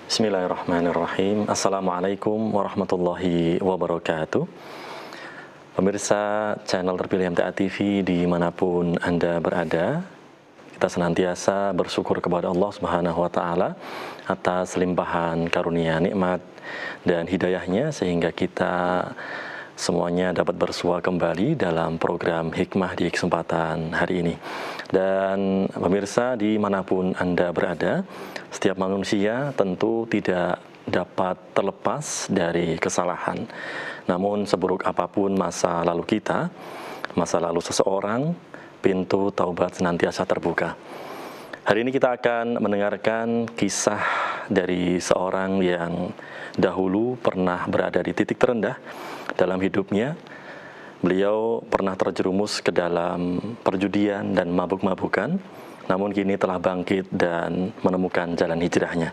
Bismillahirrahmanirrahim. Assalamualaikum warahmatullahi wabarakatuh. Pemirsa channel terpilih MTA TV dimanapun Anda berada, kita senantiasa bersyukur kepada Allah Subhanahu wa Ta'ala atas limpahan karunia nikmat dan hidayahnya sehingga kita semuanya dapat bersua kembali dalam program Hikmah di kesempatan hari ini. Dan pemirsa dimanapun Anda berada, setiap manusia tentu tidak dapat terlepas dari kesalahan. Namun seburuk apapun masa lalu kita, masa lalu seseorang, pintu taubat senantiasa terbuka. Hari ini kita akan mendengarkan kisah dari seorang yang dahulu pernah berada di titik terendah dalam hidupnya. Beliau pernah terjerumus ke dalam perjudian dan mabuk-mabukan, namun kini telah bangkit dan menemukan jalan hijrahnya.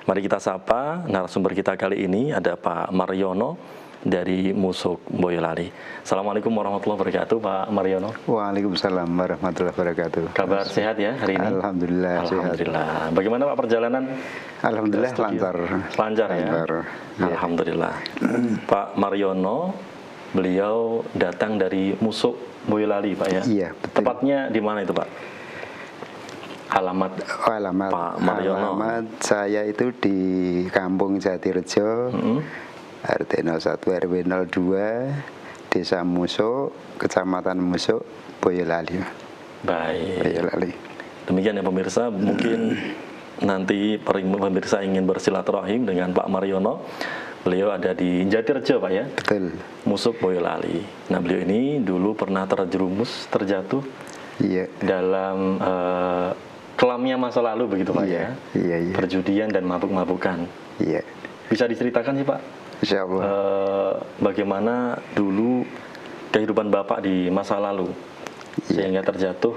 Mari kita sapa narasumber kita kali ini, ada Pak Mariono dari Musuk Boyolali. Assalamualaikum warahmatullahi wabarakatuh, Pak Mariono. Waalaikumsalam warahmatullahi wabarakatuh. Kabar sehat ya hari ini? Alhamdulillah. Alhamdulillah. Sehat. Bagaimana Pak perjalanan? Alhamdulillah lancar. Lancar ya? Lancar. Alhamdulillah. Pak Mariono, beliau datang dari Musuk Boyolali, Pak ya? Iya, betul. Tepatnya di mana itu, Pak? Alamat Pak Mariono. Alamat saya itu di Kampung Jatirejo, RT 01 RW 02, Desa Musuk, Kecamatan Musuk, Boyolali. Baik. Boyolali. Demikian ya pemirsa, mungkin nanti pemirsa ingin bersilaturahim dengan Pak Mariono. Beliau ada di Jatirejo, Pak ya? Betul. Musuk Boyolali. Nah, beliau ini dulu pernah terjerumus, terjatuh dalam kelamnya masa lalu begitu, Pak ya? Iya. Perjudian dan mabuk-mabukan. Iya. Bisa diceritakan sih, Pak? Insya Allah. Bagaimana dulu kehidupan Bapak di masa lalu sehingga terjatuh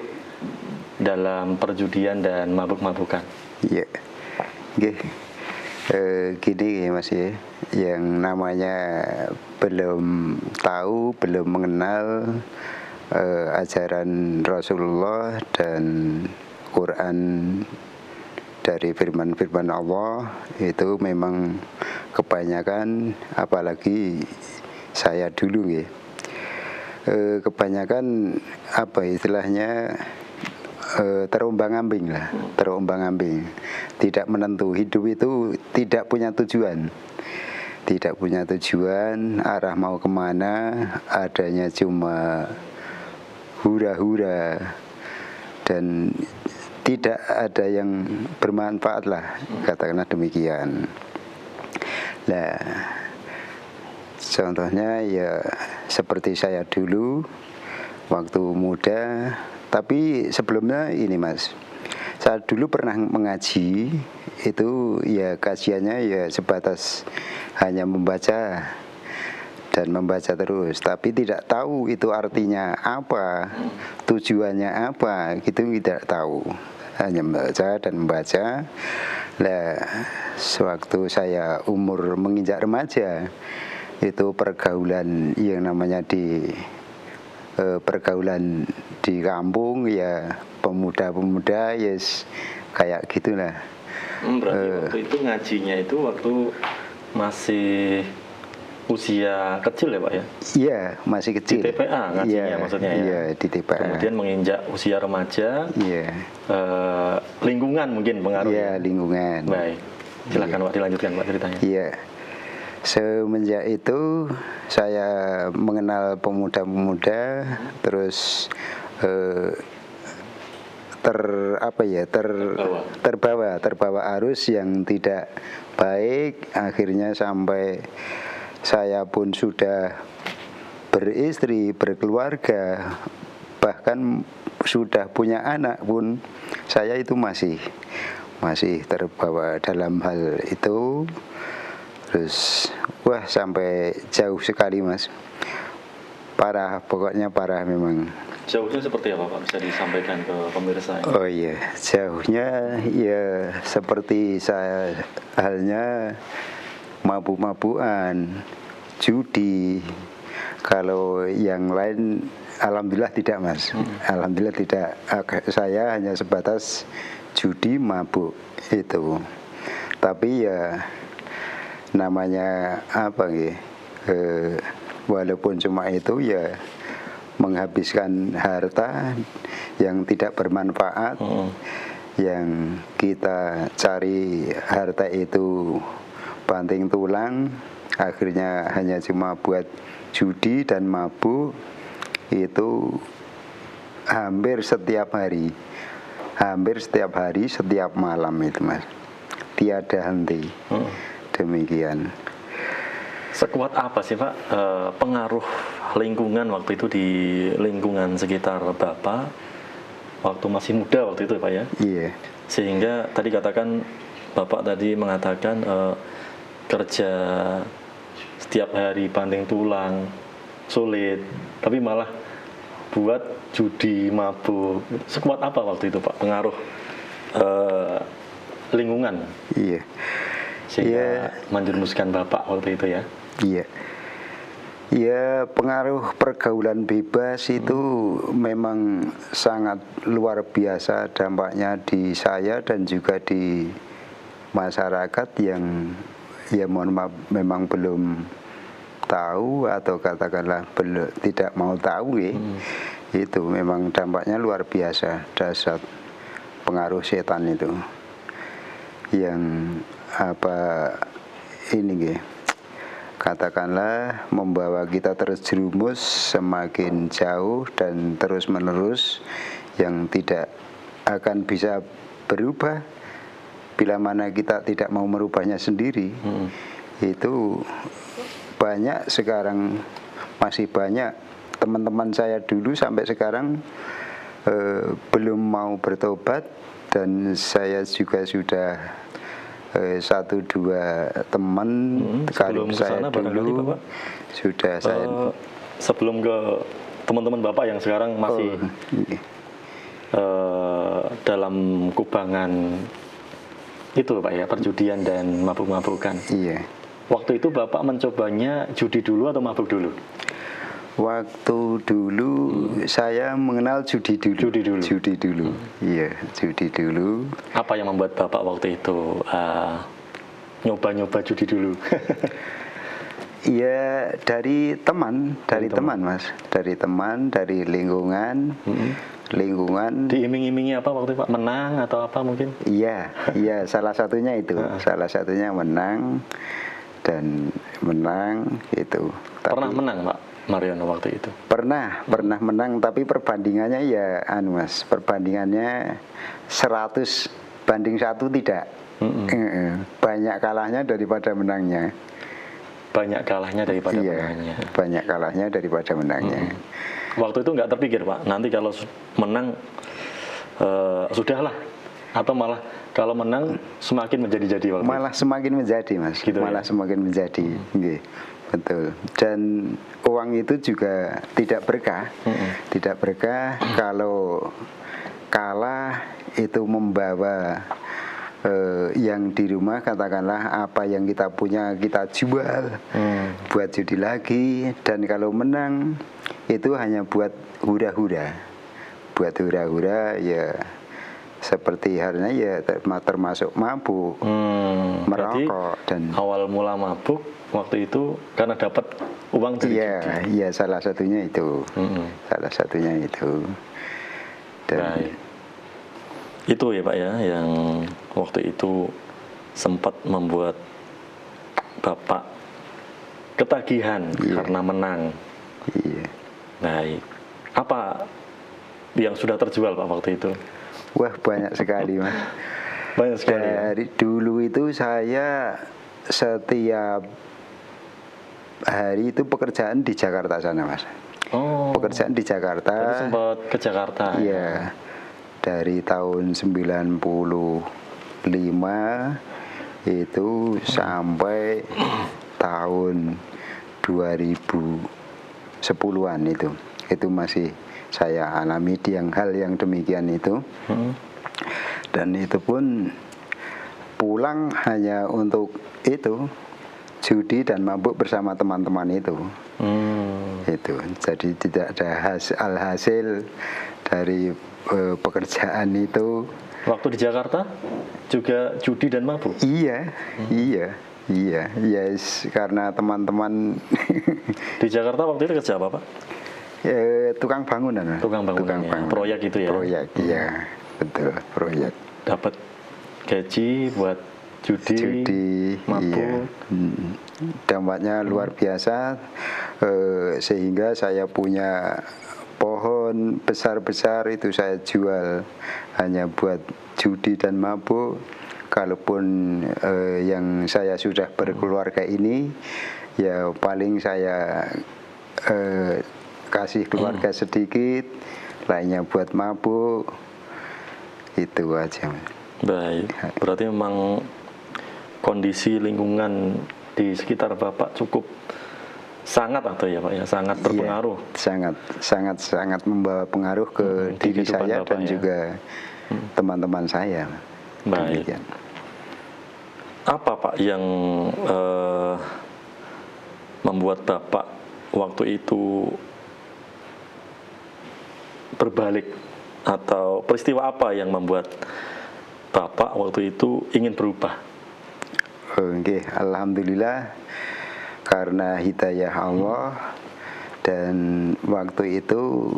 dalam perjudian dan mabuk-mabukan? Iya. Gini ya Mas ya, yang namanya belum tahu, belum mengenal ajaran Rasulullah dan Quran dari firman-firman Allah, itu memang kebanyakan, apalagi saya dulu ya, kebanyakan apa istilahnya, terombang-ambing lah, terombang-ambing, tidak menentu. Hidup itu tidak punya tujuan, arah mau kemana, adanya cuma hura-hura dan tidak ada yang bermanfaat lah, katakanlah demikian. Nah, contohnya ya seperti saya dulu waktu muda. Tapi sebelumnya ini Mas, saya dulu pernah mengaji, itu ya kajiannya ya sebatas hanya membaca dan membaca terus, tapi tidak tahu itu artinya apa, tujuannya apa, gitu tidak tahu, hanya membaca dan membaca. Nah, sewaktu saya umur menginjak remaja, itu pergaulan yang namanya pergaulan di kampung ya, pemuda-pemuda yes, kayak gitulah. Berarti waktu itu ngajinya itu waktu masih usia kecil ya Pak ya? Iya, masih kecil. Di TPA ngajinya maksudnya ya? Iya, di TPA. Kemudian menginjak usia remaja, lingkungan mungkin pengaruh. Iya, lingkungan. Baik, silakan Pak, dilanjutkan Pak ceritanya. Iya. Semenjak itu saya mengenal pemuda-pemuda, terus terbawa arus yang tidak baik, akhirnya sampai saya pun sudah beristri, berkeluarga, bahkan sudah punya anak pun, saya itu masih terbawa dalam hal itu. Terus sampai jauh sekali Mas, parah, pokoknya parah memang. Jauhnya seperti apa Pak, bisa disampaikan ke pemirsa ini? Oh iya, jauhnya ya seperti saya halnya mabuk-mabukan, judi. Kalau yang lain alhamdulillah tidak Mas. Alhamdulillah tidak. Saya hanya sebatas judi, mabuk itu. Tapi ya namanya apa ya, walaupun cuma itu ya menghabiskan harta yang tidak bermanfaat, yang kita cari harta itu banting tulang, akhirnya hanya cuma buat judi dan mabuk, itu hampir setiap hari, setiap malam itu Mas, tiada henti. Demikian. Sekuat apa sih Pak pengaruh lingkungan waktu itu, di lingkungan sekitar Bapak waktu masih muda waktu itu Pak ya? Iya. Sehingga tadi katakan Bapak tadi mengatakan kerja setiap hari banting tulang sulit, tapi malah buat judi, mabuk. Sekuat apa waktu itu Pak pengaruh lingkungan? Iya. Sehingga menjerumuskan Bapak waktu itu ya? Iya. Ya, pengaruh pergaulan bebas itu memang sangat luar biasa dampaknya di saya dan juga di masyarakat yang ya mohon maaf memang belum tahu atau katakanlah belum tidak mau tahu ya. Itu memang dampaknya luar biasa, dahsyat pengaruh setan itu yang apa ini ya, katakanlah membawa kita terus jerumus semakin jauh dan terus menerus, yang tidak akan bisa berubah bila mana kita tidak mau merubahnya sendiri. Itu banyak sekarang, masih banyak teman-teman saya dulu sampai sekarang belum mau bertobat, dan saya juga sudah 1-2 teman karib saya dulu sudah saya sebelum ke teman-teman Bapak yang sekarang masih dalam kubangan itu Pak ya, perjudian dan mabuk-mabukan. Iya. Waktu itu Bapak mencobanya judi dulu atau mabuk dulu? Waktu dulu saya mengenal judi dulu. Iya, judi dulu. Apa yang membuat Bapak waktu itu nyoba-nyoba judi dulu? Iya, dari teman Mas, dari teman, dari lingkungan. Diiming-imingi apa waktu itu Pak? Menang atau apa mungkin? Iya, salah satunya itu. Salah satunya menang itu. Pernah menang Pak Mariono waktu itu? Pernah menang, tapi perbandingannya ya Mas, perbandingannya 100 banding 1 tidak. Banyak kalahnya daripada menangnya. Banyak kalahnya daripada menangnya. Banyak kalahnya daripada menangnya. Waktu itu nggak terpikir Pak, nanti kalau menang sudahlah, atau malah kalau menang semakin menjadi-jadi waktu malah itu? Semakin menjadi Mas, gitu malah ya? semakin menjadi. Betul. Dan uang itu juga tidak berkah. Tidak berkah kalau kalah itu membawa yang di rumah, katakanlah apa yang kita punya kita jual buat judi lagi, dan kalau menang itu hanya buat hura-hura ya, seperti halnya ya termasuk mabuk, merokok. Dan awal mula mabuk waktu itu karena dapat uang dari judi. Iya, salah satunya itu. Dan Baik. Itu ya Pak ya, yang waktu itu sempat membuat Bapak ketagihan karena menang. Iya. Baik. Apa yang sudah terjual Pak waktu itu? Wah, banyak sekali Mas. Banyak sekali. Dari dulu itu saya setiap hari itu pekerjaan di Jakarta sana Mas. Pekerjaan di Jakarta. Jadi sempat ke Jakarta. Iya. Dari tahun 95 itu sampai tahun 2010-an itu masih saya alami hal yang demikian itu. Dan itu pun pulang hanya untuk itu, judi dan mabuk bersama teman-teman itu. Jadi tidak ada hasil dari pekerjaan itu Waktu di Jakarta juga judi dan mabuk. Iya, yes, karena teman-teman Di Jakarta waktu itu kerja apa, Pak? tukang bangunan. Tukang bangunan, ya. Proyek itu ya? Proyek, iya, betul, proyek. Dapat gaji buat judi, mabuk. Iya. Dampaknya luar biasa, sehingga saya punya pohon besar-besar itu saya jual hanya buat judi dan mabuk. Kalaupun yang saya sudah berkeluarga ini, ya paling saya kasih keluarga sedikit, lainnya buat mabuk, itu aja. Baik, berarti memang kondisi lingkungan di sekitar Bapak cukup sangat atau ya Pak ya, sangat berpengaruh. Iya, sangat membawa pengaruh ke diri saya Bapak, dan ya. juga teman-teman saya. Baik. Demikian. Apa Pak yang membuat Bapak waktu itu berbalik, atau peristiwa apa yang membuat Bapak waktu itu ingin berubah? Oke, alhamdulillah karena hidayah Allah, dan waktu itu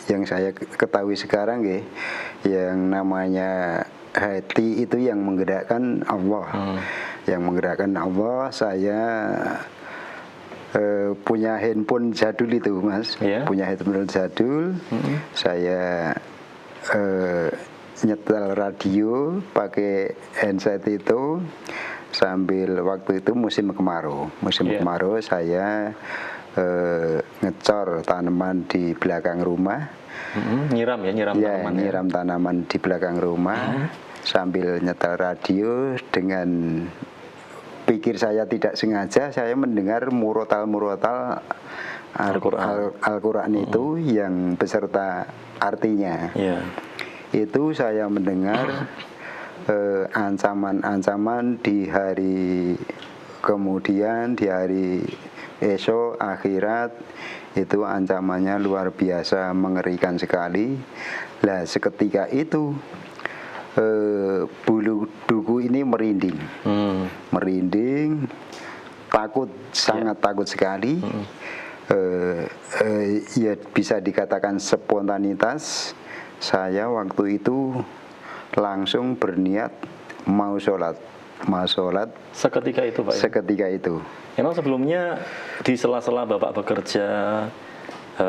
yang saya ketahui sekarang yang namanya hati itu yang menggerakkan Allah. Yang menggerakkan Allah, saya punya handphone jadul itu, Mas. Yeah. Punya handphone jadul. Saya nyetel radio pakai handset itu sambil waktu itu musim kemarau. Kemarau saya ngecor tanaman di belakang rumah. Nyiram tanaman. Nyiram tanaman di belakang rumah sambil nyetel radio. Dengan pikir saya tidak sengaja, saya mendengar murotal Al-Quran itu yang beserta artinya. Yeah. Itu saya mendengar ancaman-ancaman di hari kemudian, di hari esok akhirat, itu ancamannya luar biasa mengerikan sekali. Lah seketika itu bulu duku ini merinding, takut, sangat takut sekali. Ya bisa dikatakan spontanitas. Saya waktu itu langsung berniat mau sholat. Seketika itu Pak? Seketika itu. Emang sebelumnya di sela-sela Bapak bekerja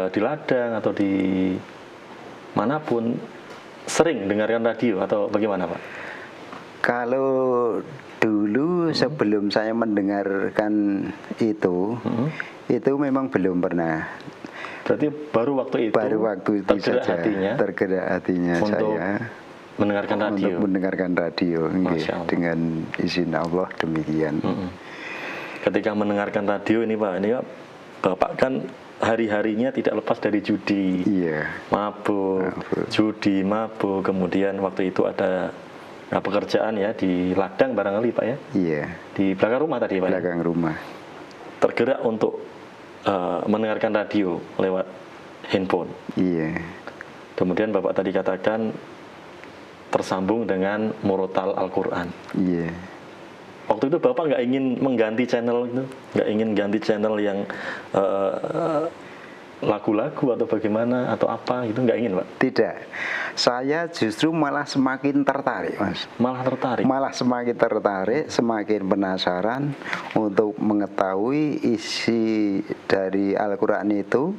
di ladang atau di manapun sering dengarkan radio atau bagaimana Pak? Kalau dulu sebelum saya mendengarkan itu memang belum pernah. Berarti baru waktu itu tergerak hatinya untuk saya mendengarkan radio. Untuk mendengarkan radio, dengan izin Allah demikian. Ketika mendengarkan radio ini Pak, Bapak kan hari-harinya tidak lepas dari judi, mabuk, kemudian waktu itu ada pekerjaan ya di ladang barangkali Pak ya? Iya. Di belakang rumah tadi Pak? Belakang rumah. Tergerak untuk mendengarkan radio lewat handphone. Iya. Kemudian Bapak tadi katakan tersambung dengan murotal Al-Quran. Iya. Waktu itu Bapak nggak ingin mengganti channel itu, nggak ingin ganti channel yang lagu-lagu atau bagaimana atau apa itu, nggak ingin Pak? Tidak, saya justru malah semakin tertarik Mas. Malah semakin tertarik, semakin penasaran untuk mengetahui isi dari Al-Quran itu.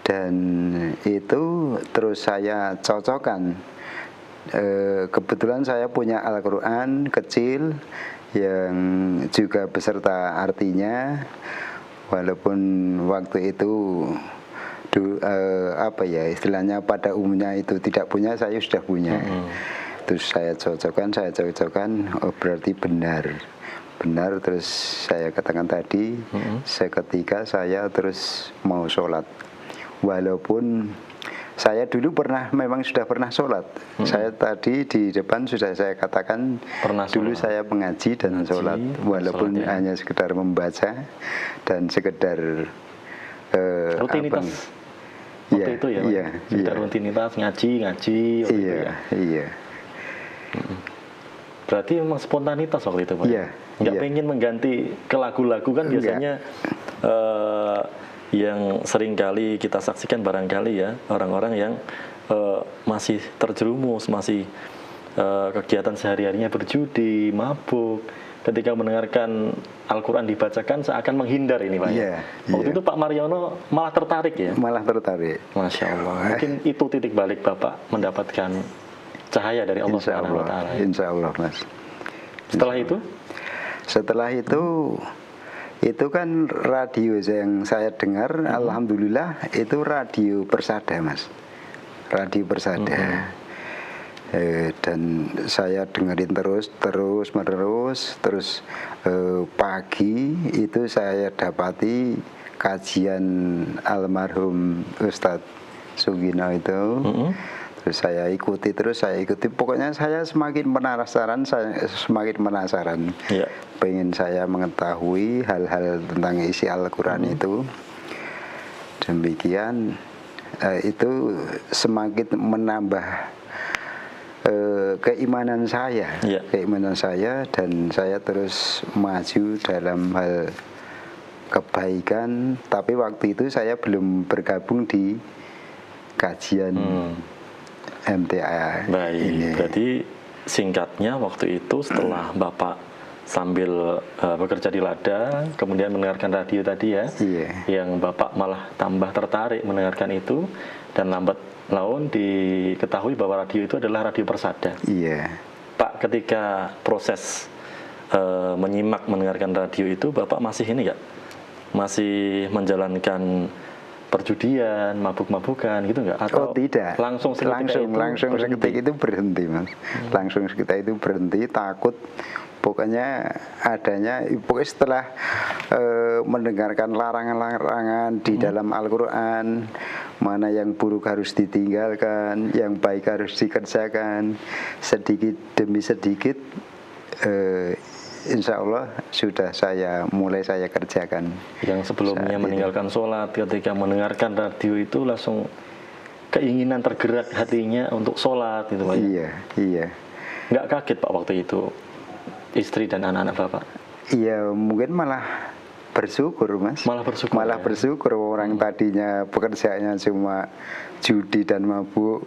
Dan itu terus saya cocokkan. Kebetulan saya punya Al-Quran kecil yang juga beserta artinya, walaupun waktu itu istilahnya pada umumnya itu tidak punya, saya sudah punya. Terus saya cocokkan, oh berarti benar. Terus saya katakan tadi, seketika saya terus mau sholat. Walaupun saya dulu memang sudah pernah sholat. Saya tadi di depan sudah saya katakan dulu saya mengaji dan sholat, walaupun hanya sekedar membaca dan sekedar rutinitas. Waktu itu ya, sekedar rutinitas ngaji. Iya. Berarti memang spontanitas waktu itu Pak? Iya, Nggak iya. pengen mengganti ke lagu-lagu kan Enggak. biasanya yang sering kali kita saksikan barangkali ya, orang-orang yang masih terjerumus, masih kegiatan sehari-harinya berjudi, mabuk. Ketika mendengarkan Al-Quran dibacakan seakan menghindar ini Pak. Iya, Waktu iya. itu Pak Mariono malah tertarik ya? Malah tertarik. Masya Allah. Mungkin itu titik balik Bapak mendapatkan cahaya dari Allah Insya Subhanahu wa Allah, Ta'ala. insya Allah Mas. Setelah itu, Setelah itu kan radio yang saya dengar, alhamdulillah itu radio Persada Mas, radio Persada. Dan saya dengerin terus menerus. Terus pagi itu saya dapati kajian almarhum Ustadz Sugino itu. Terus saya ikuti, pokoknya saya semakin penasaran, ya, pengen saya mengetahui hal-hal tentang isi Al-Quran itu. Demikian itu semakin menambah keimanan saya, Ya. Dan saya terus maju dalam hal kebaikan. Tapi waktu itu saya belum bergabung di kajian MTA baik. ini. Berarti singkatnya waktu itu setelah Bapak sambil bekerja di ladang, kemudian mendengarkan radio tadi ya, Iya. yang Bapak malah tambah tertarik mendengarkan itu, dan lambat laun diketahui bahwa radio itu adalah radio Persada. Iya. Pak, ketika proses menyimak mendengarkan radio itu, Bapak masih ini nggak? Masih menjalankan perjudian, mabuk-mabukan gitu nggak? Atau tidak. Langsung seketika itu berhenti Mas. Langsung seketika itu berhenti, takut. Pokoknya pokoknya setelah mendengarkan larangan-larangan di dalam Al-Quran, mana yang buruk harus ditinggalkan, yang baik harus dikerjakan, sedikit demi sedikit, insya Allah sudah mulai saya kerjakan. Yang sebelumnya meninggalkan sholat, ketika mendengarkan radio itu langsung keinginan tergerak hatinya untuk sholat gitu Pak. Iya. Nggak kaget Pak waktu itu istri dan anak-anak Bapak? Iya, mungkin malah bersyukur Mas. Malah bersyukur orang tadinya pekerjaannya cuma judi dan mabuk.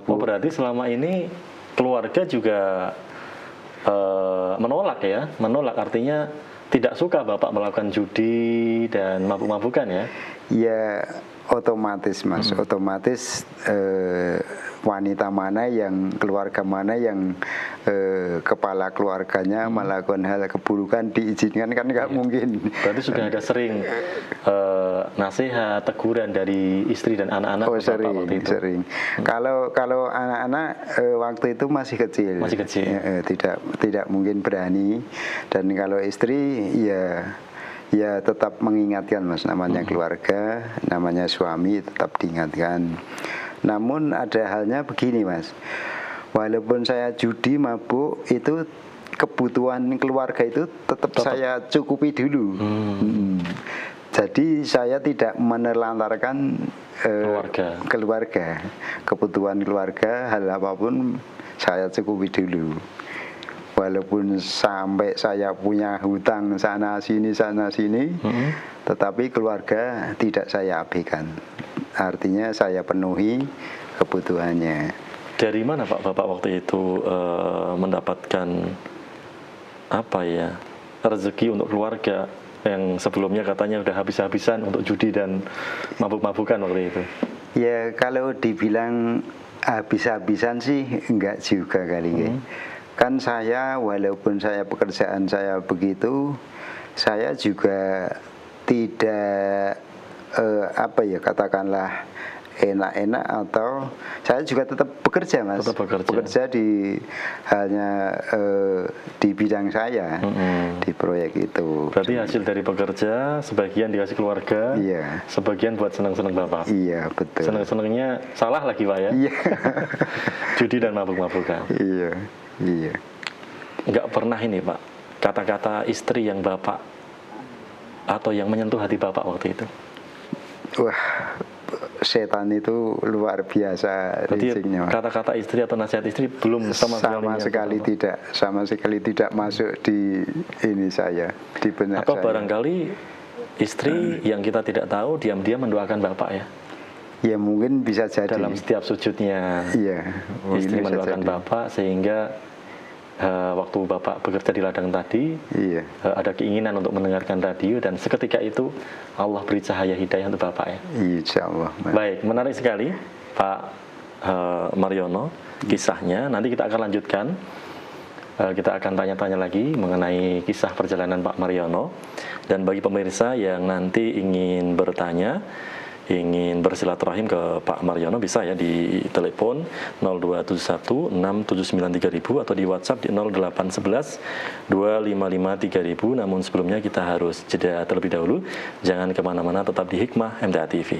Oh, berarti selama ini keluarga juga menolak ya? Menolak artinya tidak suka Bapak melakukan judi dan mabuk-mabukan ya? Ya otomatis Mas, otomatis wanita mana yang keluarga mana yang kepala keluarganya melakukan hal keburukan diizinkan kan nggak mungkin. Berarti sudah ada sering nasihat, teguran dari istri dan anak-anak Bapak waktu itu? Sering. Kalau anak-anak waktu itu masih kecil. Tidak mungkin berani. Dan kalau istri ya tetap mengingatkan Mas, namanya keluarga, namanya suami tetap diingatkan. Namun ada halnya begini Mas, walaupun saya judi mabuk itu kebutuhan keluarga itu tetap saya cukupi dulu. Jadi saya tidak menelantarkan keluarga, kebutuhan keluarga, hal apapun saya cukupi dulu. Walaupun sampai saya punya hutang sana sini, tetapi keluarga tidak saya abaikan. Artinya saya penuhi kebutuhannya. Dari mana Pak Bapak waktu itu mendapatkan rezeki untuk keluarga yang sebelumnya katanya udah habis-habisan untuk judi dan mabuk-mabukan waktu itu? Ya kalau dibilang habis-habisan sih enggak juga kali. Kan saya walaupun saya pekerjaan saya begitu, saya juga tidak katakanlah enak-enak, atau saya juga tetap bekerja Mas. Bekerja di di bidang saya, di proyek itu. Berarti hasil dari bekerja sebagian dikasih keluarga, sebagian buat senang-senang Bapak. Iya betul. Senang-senangnya salah lagi Pak ya? Iya. Judi dan mabuk-mabukan. Iya. Nggak pernah ini Pak, kata-kata istri yang Bapak atau yang menyentuh hati Bapak waktu itu? Wah, setan itu luar biasa Berarti liciknya. kata-kata istri atau nasihat istri belum sama sekali tidak, sama sekali tidak masuk di ini saya, di benak atau saya. barangkali istri yang kita tidak tahu diam-diam mendoakan bapak ya Ya mungkin bisa jadi. dalam setiap sujudnya. Iya, Istri bisa mendoakan jadi. bapak sehingga waktu bapak bekerja di ladang tadi Iya, ada keinginan untuk mendengarkan radio dan seketika itu Allah beri cahaya hidayah untuk bapak ya. insya Allah. Mas. Baik, menarik sekali Pak Mariono kisahnya. Nanti kita akan lanjutkan. Kita akan tanya-tanya lagi mengenai kisah perjalanan Pak Mariono. Dan bagi pemirsa yang nanti ingin bertanya, ingin bersilaturahim ke Pak Mariono, bisa ya di telepon 02716793.000 atau di WhatsApp di 08112553.000. Namun sebelumnya kita harus jeda terlebih dahulu. Jangan kemana-mana, tetap di Hikmah MTA TV.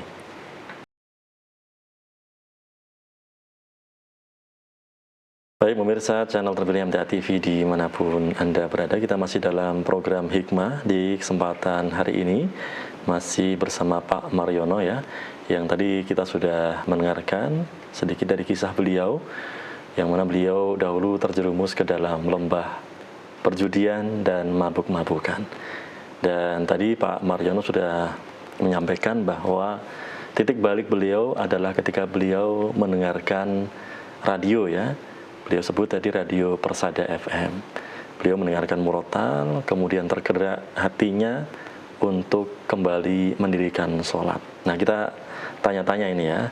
Baik pemirsa channel terpilih MTA TV dimanapun Anda berada, kita masih dalam program Hikmah. Di kesempatan hari ini masih bersama Pak Mariono ya, yang tadi kita sudah mendengarkan sedikit dari kisah beliau, yang mana beliau dahulu terjerumus ke dalam lembah perjudian dan mabuk-mabukan. Dan tadi Pak Mariono sudah menyampaikan bahwa titik balik beliau adalah ketika beliau mendengarkan radio ya. Beliau sebut tadi radio Persada FM. Beliau mendengarkan murotal, kemudian tergerak hatinya untuk kembali mendirikan sholat. Nah kita tanya-tanya ini ya,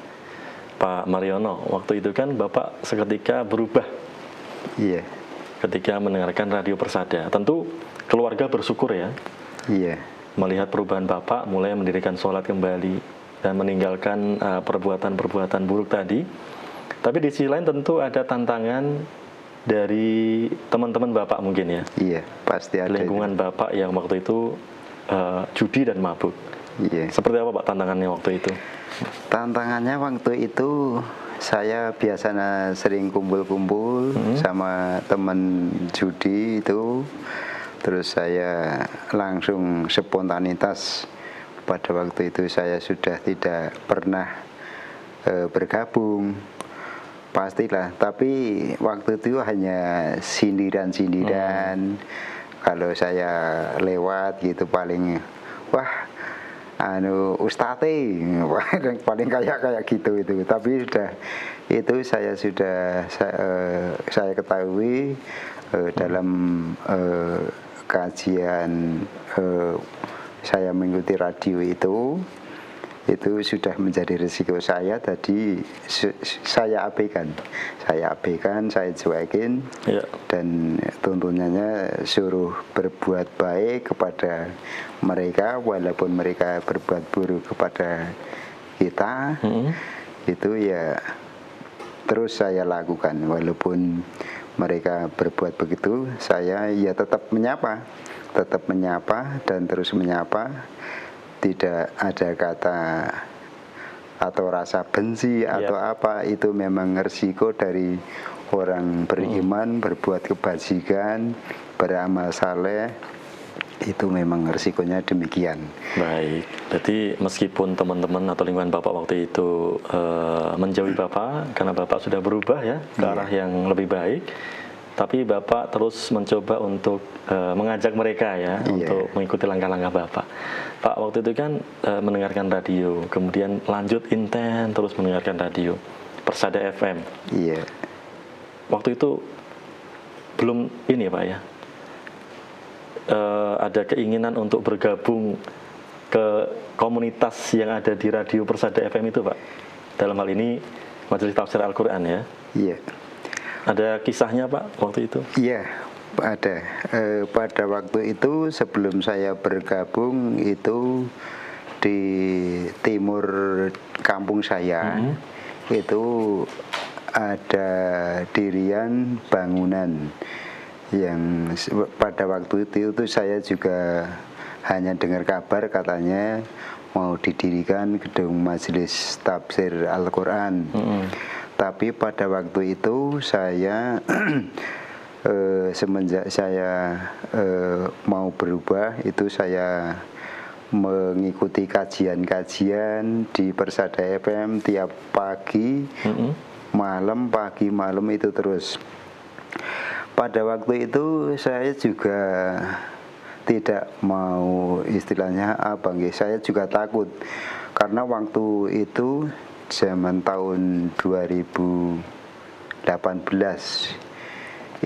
Pak Mariono, waktu itu kan Bapak seketika berubah. Iya. Ketika mendengarkan radio Persada, tentu keluarga bersyukur ya. Iya. Melihat perubahan Bapak, mulai mendirikan sholat kembali dan meninggalkan perbuatan-perbuatan buruk tadi. Tapi di sisi lain tentu ada tantangan dari teman-teman Bapak mungkin ya. Iya, pasti ada. Lingkungan Bapak yang waktu itu judi dan mabuk. Iya. Seperti apa Pak tantangannya waktu itu? Tantangannya waktu itu saya biasanya sering kumpul-kumpul sama teman judi itu. Terus saya langsung spontanitas. Pada waktu itu saya sudah tidak pernah bergabung. Pastilah, tapi waktu itu hanya sindiran-sindiran. Kalau saya lewat gitu paling, wah, ustate, paling kayak gitu itu. Tapi saya ketahui dalam kajian saya mengikuti radio itu sudah menjadi risiko saya. Tadi saya abaikan, saya cuekin ya. Dan tuntunannya suruh berbuat baik kepada mereka walaupun mereka berbuat buruk kepada kita. Itu ya terus saya lakukan walaupun mereka berbuat begitu, saya ya tetap menyapa dan terus menyapa. Tidak ada kata atau rasa benci atau apa, itu memang resiko dari orang beriman, berbuat kebajikan, beramal saleh, itu memang resikonya demikian. Baik, berarti meskipun teman-teman atau lingkungan Bapak waktu itu menjauhi Bapak karena Bapak sudah berubah ya ke arah yang lebih baik, tapi Bapak terus mencoba untuk mengajak mereka ya untuk mengikuti langkah-langkah Bapak. Pak waktu itu kan mendengarkan radio, kemudian lanjut intens terus mendengarkan radio Persada FM. Iya. Waktu itu belum ini ya Pak ya, ada keinginan untuk bergabung ke komunitas yang ada di radio Persada FM itu Pak. Dalam hal ini Majelis Tafsir Al-Quran ya. Iya. Ada kisahnya Pak waktu itu? Iya, ada. Pada waktu itu sebelum saya bergabung itu di timur kampung saya itu ada dirian bangunan yang pada waktu itu saya juga hanya dengar kabar katanya mau didirikan gedung Majelis Tafsir Al-Quran. Tapi pada waktu itu saya semenjak saya mau berubah itu saya mengikuti kajian-kajian di Persada FM tiap pagi, malam, pagi, malam itu terus. Pada waktu itu saya juga tidak mau istilahnya apa nggih, saya juga takut karena waktu itu zaman tahun 2018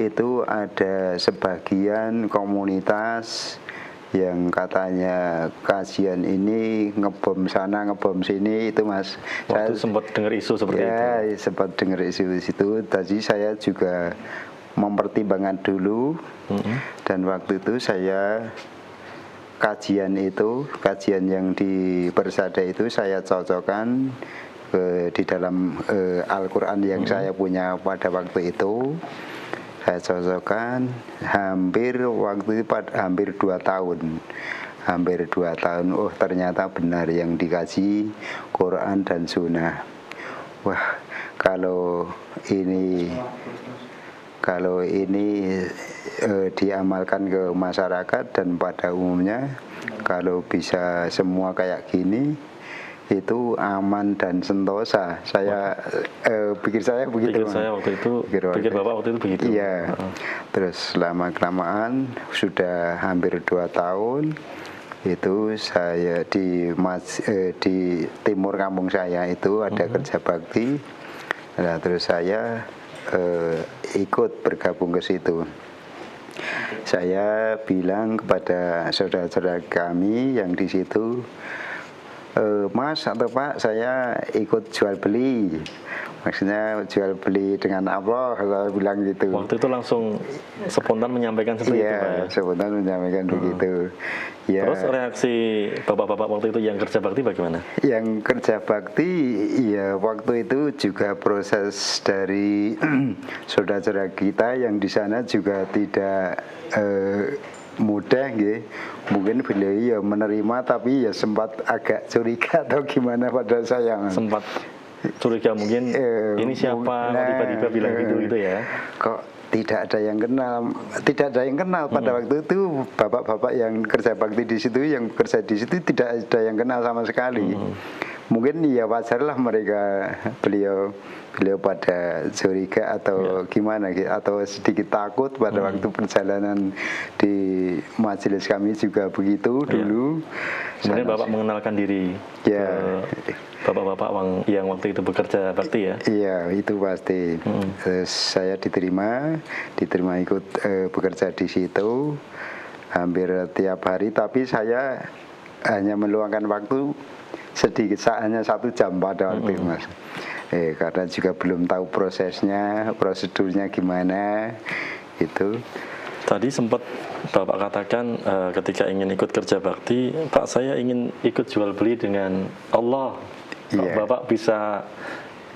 itu ada sebagian komunitas yang katanya kajian ini ngebom sana ngebom sini itu Mas. Waktu sempat dengar isu seperti itu. Ya, sempat dengar isu itu. Tadi saya juga mempertimbangkan dulu dan waktu itu saya kajian yang di Persada itu saya cocokkan di dalam Al-Quran yang saya punya pada waktu itu. Saya cocokkan hampir 2 tahun. Hampir 2 tahun, oh ternyata benar yang dikaji Quran dan Sunnah. Wah, kalau ini diamalkan ke masyarakat dan pada umumnya, kalau bisa semua kayak gini, itu aman dan sentosa. Saya pikir saya begitu. Pikir saya waktu itu, pikir Bapak waktu itu begitu. Iya. Terus lama kelamaan sudah hampir 2 tahun itu saya di timur kampung saya itu ada kerja bakti. Nah, terus saya ikut bergabung ke situ. Saya bilang kepada saudara-saudara kami yang di situ, Mas atau Pak, saya ikut jual beli. Maksudnya jual beli dengan Allah, saya bilang gitu. Waktu itu langsung spontan menyampaikan seperti itu, Pak ya? Spontan menyampaikan begitu. Ya. Terus reaksi bapak-bapak waktu itu yang kerja bakti bagaimana? Yang kerja bakti, ya waktu itu juga proses dari saudara-saudara kita yang di sana juga tidak mudah gitu. Mungkin beliau ya menerima tapi ya sempat agak curiga atau gimana pada saya. Sempat curiga mungkin ini siapa tiba-tiba bilang gitu ya. Kok tidak ada yang kenal pada waktu itu bapak-bapak yang kerja bakti di situ, yang bekerja di situ tidak ada yang kenal sama sekali. Mungkin ya wajarlah mereka beliau pada curiga atau gimana gitu, atau sedikit takut pada waktu perjalanan di majelis kami juga begitu dulu. Kemudian Bapak mengenalkan diri ke bapak-bapak yang waktu itu bekerja bakti ya? Iya, itu pasti. Terus saya diterima ikut bekerja di situ hampir tiap hari, tapi saya hanya meluangkan waktu sedikit, hanya 1 jam pada waktu itu Mas. Karena juga belum tahu prosedurnya gimana itu. Tadi sempat Bapak katakan ketika ingin ikut kerja bakti, Pak saya ingin ikut jual beli dengan Allah. Bapak bisa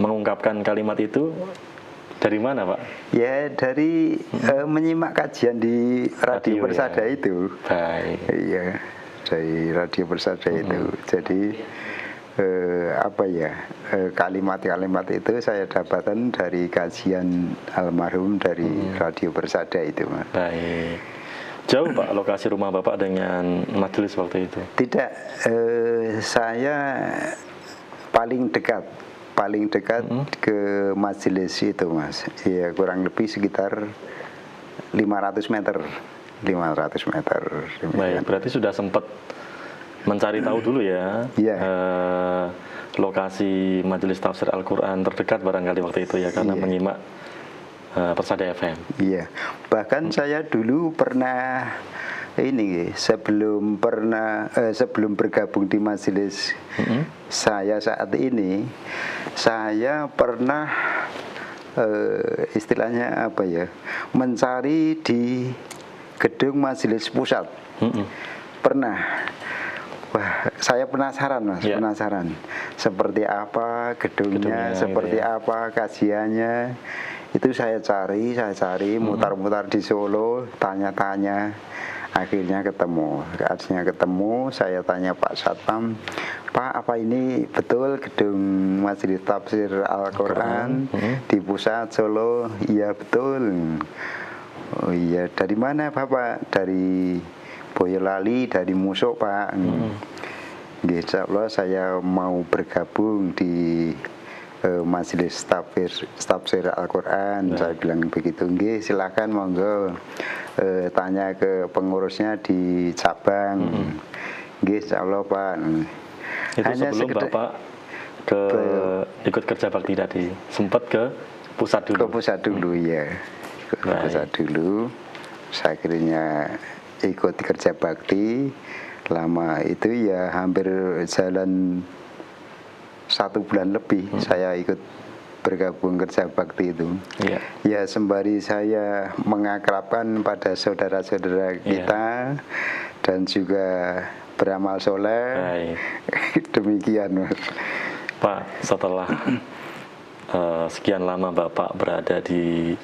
mengungkapkan kalimat itu dari mana Pak? Ya dari menyimak kajian di Radio Persada ya? Itu. Baik. Iya, dari Radio Persada itu. Jadi kalimat-kalimat itu saya dapatkan dari kajian almarhum dari Radio Persada itu Mas. Baik. Jauh Pak lokasi rumah Bapak dengan majelis waktu itu? Tidak, saya paling dekat ke majelis itu Mas. Ya kurang lebih sekitar 500 meter. Baik, berarti sudah sempat mencari tahu dulu ya. Lokasi majelis tafsir Al-Quran terdekat barangkali waktu itu ya, karena menyimak Persada FM. Iya. Bahkan saya dulu pernah sebelum bergabung di majelis saya saat ini, saya pernah istilahnya mencari di gedung majelis pusat. Pernah. Wah, saya penasaran Mas, penasaran seperti apa gedungnya seperti apa kajiannya. Itu saya cari, mutar-mutar di Solo, tanya-tanya, akhirnya ketemu. Saya tanya Pak Satpam, Pak apa ini betul gedung majelis tafsir Al-Quran di pusat Solo? Iya betul. Oh iya, dari mana Bapak? Dari Boyolali, dari Musok Pak. Nggih, insya Allah saya mau bergabung di majelis tafsir Al-Quran. Saya bilang begitu. Nggih, silakan monggo tanya ke pengurusnya di cabang. Nggih, insya Allah Pak. Itu sebelum Bapak ikut kerja bakti tadi, sempat ke pusat dulu. Ke pusat dulu ya. Ke pusat dulu. Saya akhirnya ikut kerja bakti. Lama itu ya hampir jalan 1 bulan lebih saya ikut bergabung kerja bakti itu. Ya sembari saya mengakrabkan pada saudara-saudara kita dan juga beramal soleh. Demikian Mas. Pak, setelah sekian lama Bapak berada di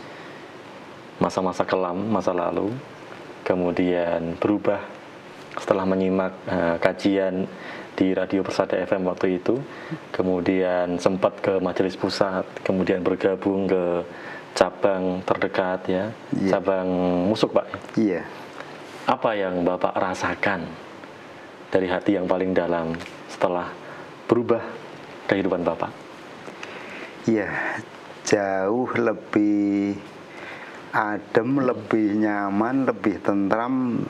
masa-masa kelam, masa lalu, kemudian berubah setelah menyimak kajian di Radio Persada FM waktu itu, kemudian sempat ke majelis pusat, kemudian bergabung ke cabang terdekat ya, cabang Musuk Pak. Iya. Apa yang Bapak rasakan dari hati yang paling dalam setelah berubah kehidupan Bapak? Iya, jauh lebih adem, lebih nyaman, lebih tentram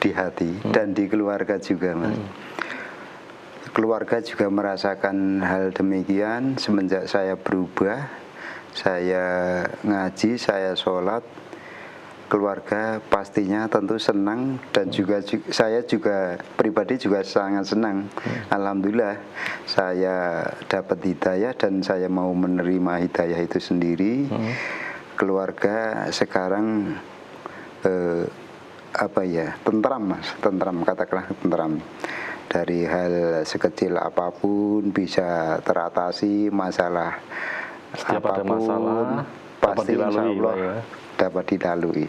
di hati dan di keluarga juga Mas. Keluarga juga merasakan hal demikian semenjak saya berubah, saya ngaji, saya sholat. Keluarga pastinya tentu senang dan juga saya juga pribadi juga sangat senang. Alhamdulillah saya dapat hidayah dan saya mau menerima hidayah itu sendiri. Keluarga sekarang tentram Mas, tentram, katakanlah tentram. Dari hal sekecil apapun bisa teratasi, masalah setiap apapun, ada masalah pasti dapat dilalui, insya Allah ya, dapat dilalui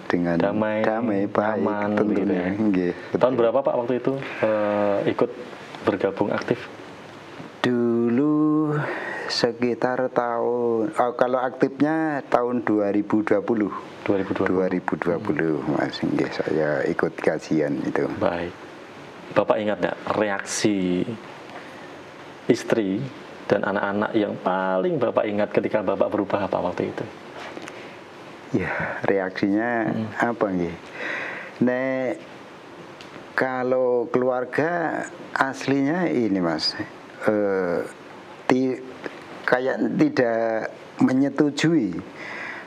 dengan damai, baik, nyaman, tentunya. Tahun berapa Pak waktu itu ikut bergabung aktif? Dulu sekitar tahun, kalau aktifnya tahun 2020 Mas, saya ikut kajian itu. Baik. Bapak ingat nggak reaksi istri dan anak-anak yang paling Bapak ingat ketika Bapak berubah apa waktu itu? Ya, reaksinya apa nggih? Nek kalau keluarga aslinya ini Mas, kayak tidak menyetujui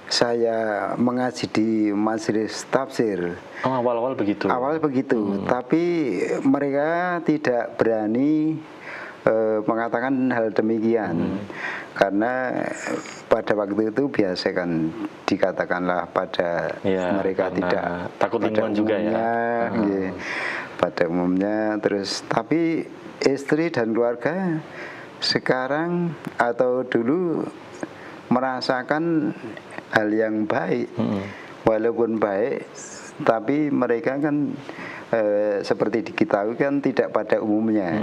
saya mengaji di majelis tafsir. Oh, awal-awal begitu. Awal begitu, tapi mereka tidak berani mengatakan hal demikian. Karena pada waktu itu biasa kan dikatakanlah pada mereka tidak takut lingkungan juga ya. Pada umumnya terus, tapi istri dan keluarga sekarang atau dulu merasakan hal yang baik, walaupun baik, tapi mereka kan seperti diketahui kan tidak pada umumnya,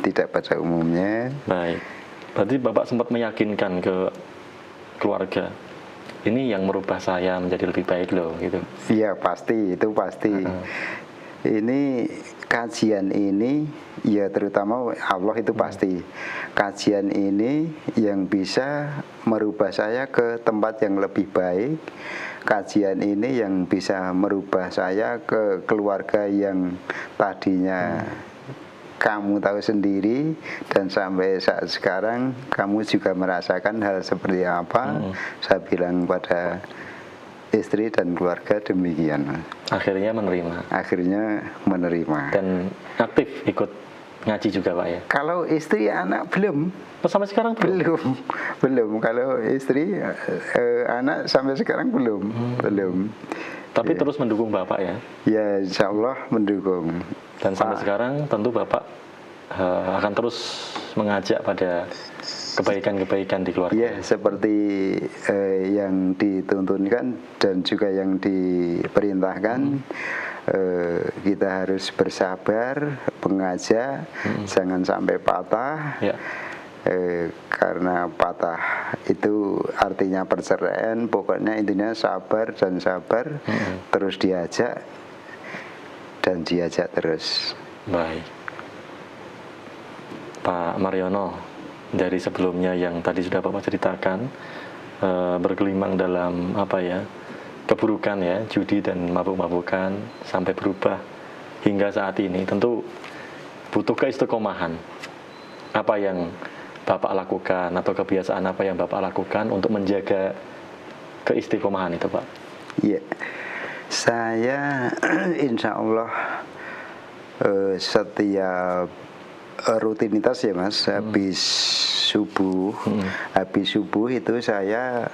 tidak pada umumnya. Baik, berarti Bapak sempat meyakinkan ke keluarga, ini yang merubah saya menjadi lebih baik loh, gitu. Iya pasti, itu pasti. Ini kajian ini, ya terutama Allah itu pasti. Kajian ini yang bisa merubah saya ke tempat yang lebih baik. Kajian ini yang bisa merubah saya ke keluarga yang tadinya kamu tahu sendiri, dan sampai saat sekarang kamu juga merasakan hal seperti apa. Saya bilang pada istri dan keluarga demikian. Akhirnya menerima. Dan aktif ikut ngaji juga Pak ya? Kalau istri anak belum. Sampai sekarang belum? Belum. Kalau istri anak sampai sekarang belum. Tapi terus mendukung Bapak ya? Ya insya Allah mendukung. Dan sampai sekarang tentu Bapak akan terus mengajak pada kebaikan-kebaikan di keluarga. Ya, seperti yang dituntunkan dan juga yang diperintahkan, kita harus bersabar, mengajak, jangan sampai patah. Karena patah itu artinya perceraian. Pokoknya intinya sabar dan sabar, terus diajak dan diajak terus. Baik. Pak Mariono, dari sebelumnya yang tadi sudah Bapak ceritakan, bergelimang dalam keburukan ya, judi dan mabuk-mabukan sampai berubah hingga saat ini, tentu butuh keistiqomahan. Apa yang Bapak lakukan atau kebiasaan apa yang Bapak lakukan untuk menjaga keistiqomahan itu, Pak? Iya, saya insya Allah setiap rutinitas ya Mas, habis subuh itu saya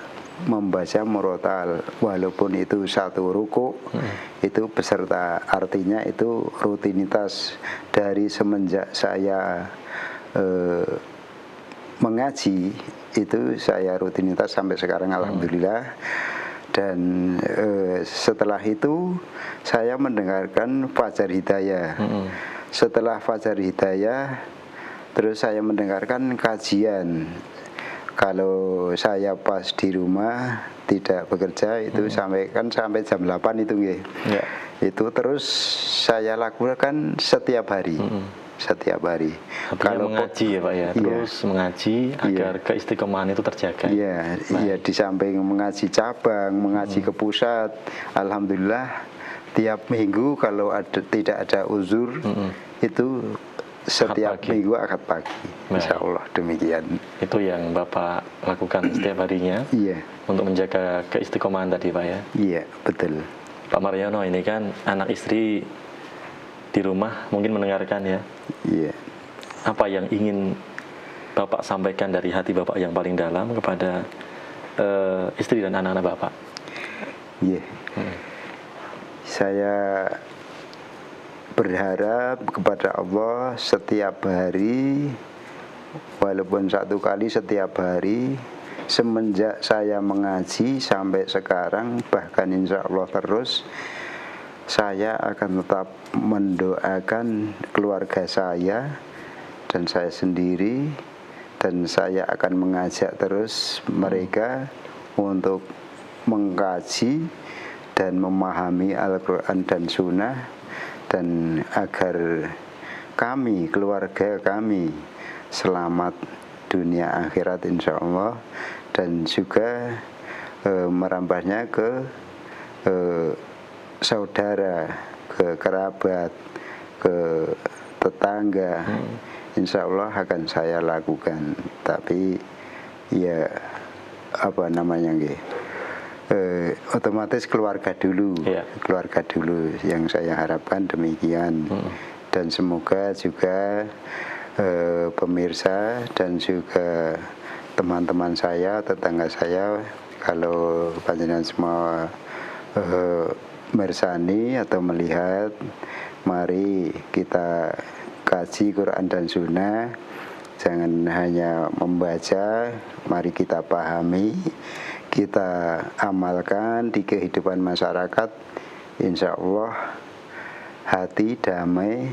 membaca murotal, walaupun itu satu ruku, itu beserta, artinya itu rutinitas dari semenjak saya mengaji, itu saya rutinitas sampai sekarang alhamdulillah. Dan setelah itu saya mendengarkan Fajar Hidayah. Setelah Fajar Hidayah, terus saya mendengarkan kajian. Kalau saya pas di rumah tidak bekerja itu sampai jam 8 itu nggih. Ya. Itu terus saya lakukan setiap hari. Setiap hari. Artinya mengaji ya Pak ya, terus mengaji agar keistiqomahan itu terjaga. Iya, iya, di samping mengaji cabang, mengaji ke pusat, alhamdulillah tiap minggu kalau tidak ada uzur itu setiap minggu akad pagi. Insya Allah demikian. Itu yang Bapak lakukan setiap harinya. Iya. Untuk menjaga keistiqomahan tadi Pak ya. Iya, betul. Pak Mariono, ini kan anak istri di rumah mungkin mendengarkan ya. Iya. Apa yang ingin Bapak sampaikan dari hati Bapak yang paling dalam kepada istri dan anak-anak Bapak? Iya. Saya berharap kepada Allah setiap hari, walaupun satu kali setiap hari, semenjak saya mengaji sampai sekarang, bahkan insya Allah terus, saya akan tetap mendoakan keluarga saya dan saya sendiri, dan saya akan mengajak terus mereka untuk mengkaji dan memahami Al-Quran dan Sunnah, dan agar kami, keluarga kami selamat dunia akhirat insya Allah, dan juga merambahnya ke saudara, ke kerabat, ke tetangga, insya Allah akan saya lakukan. Tapi ya apa namanya otomatis keluarga dulu, keluarga dulu yang saya harapkan demikian. Dan semoga juga pemirsa dan juga teman-teman saya, tetangga saya, kalau panjenengan semua mersani atau melihat, mari kita kaji Quran dan Sunnah, jangan hanya membaca, mari kita pahami, kita amalkan di kehidupan masyarakat, insya Allah hati damai,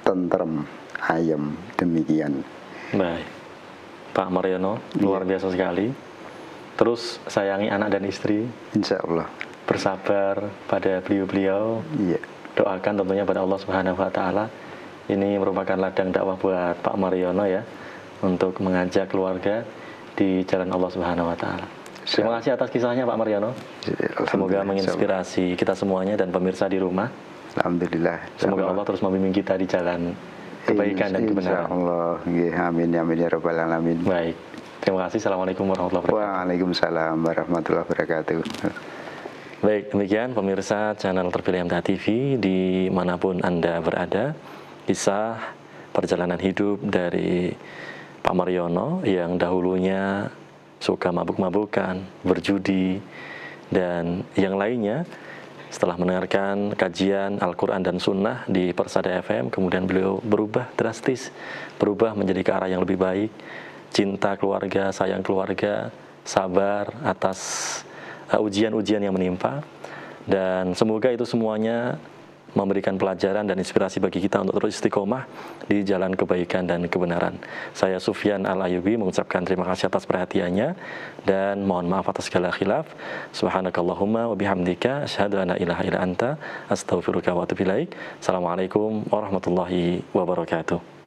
tentrem, ayem, demikian. Baik, Pak Mariono, luar biasa sekali. Terus sayangi anak dan istri, insya Allah. Bersabar pada beliau-beliau. Doakan tentunya pada Allah Subhanahu wa Ta'ala. Ini merupakan ladang dakwah buat Pak Mariono ya, untuk mengajak keluarga di jalan Allah Subhanahu wa Ta'ala. Terima kasih atas kisahnya Pak Mariono. Semoga menginspirasi kita semuanya dan pemirsa di rumah. Alhamdulillah. Semoga Allah terus membimbing kita di jalan kebaikan dan kebenaran. Insyaallah. Amin amin ya rabbal alamin. Baik. Terima kasih. Assalamualaikum warahmatullahi wabarakatuh. Waalaikumsalam warahmatullahi wabarakatuh. Baik, demikian pemirsa channel terpilih MTA TV dimanapun Anda berada. Kisah perjalanan hidup dari Pak Mariono yang dahulunya suka mabuk-mabukan, berjudi, dan yang lainnya. Setelah mendengarkan kajian Al-Quran dan Sunnah di Persada FM, kemudian beliau berubah drastis, berubah menjadi ke arah yang lebih baik, cinta keluarga, sayang keluarga, sabar atas ujian-ujian yang menimpa, dan semoga itu semuanya memberikan pelajaran dan inspirasi bagi kita untuk terus istiqomah di jalan kebaikan dan kebenaran. Saya Sufyan Al-Ayubi mengucapkan terima kasih atas perhatiannya dan mohon maaf atas segala khilaf. Subhanakallahumma wa bihamdika asyhadu an la ilaha illa anta astaghfiruka wa atubu ilaik. Assalamualaikum warahmatullahi wabarakatuh.